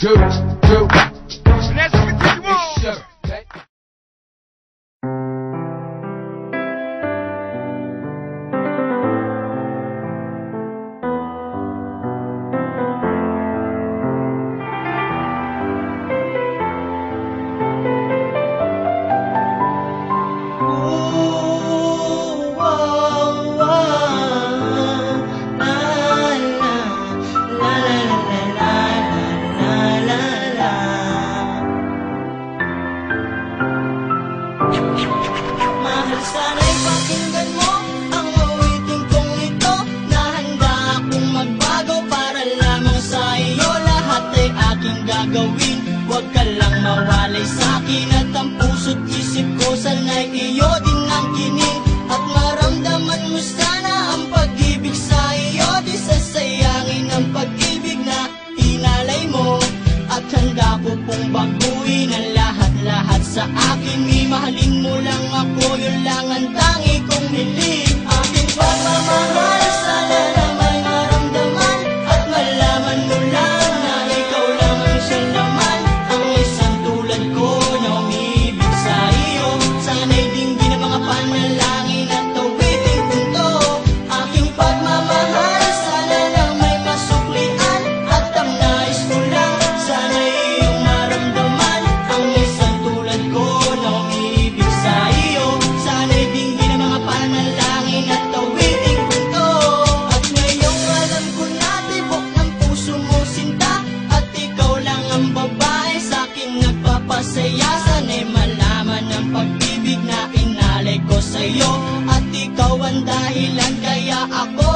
Let's continue on. Mahal, sana'y pakinggan mo ang awitin kong ito, na handa akong magbago para lamang sa iyo. Lahat ay aking gagawin, huwag ka lang mawalay sa'kin. At ang puso't isip ko sana'y iyo din ang kining. At maramdaman mo sana ang pag-ibig sa iyo. Di sasayangin ang pag-ibig na inalay mo. At handa ko pong baguhin ang lahat-lahat sa akin. Mahalin mo lang ako, yun lang ang tangi kong hiling. Aking pagmamahal, sana na may maramdaman. At malaman mo lang na ikaw lang ang siya naman. Ang isang tulad ko na umibig sa iyo. Sana'y dinggin ang mga panalangin at tawiting punto. Aking pagmamahal, sana na may masuklian. At ang nais ko lang, sana'y iyong maramdaman. Ang isang tulad ko na umibig sa iyo. Sana'y dinggin ang mga panalangin at tawiting punto. At ngayong alam ko na tibok ng puso mo sinta. At ikaw lang ang babae sa'king nagpapasaya. Sana'y malaman ang pag-ibig na inalay ko sa'yo. At ikaw ang dahilan kaya ako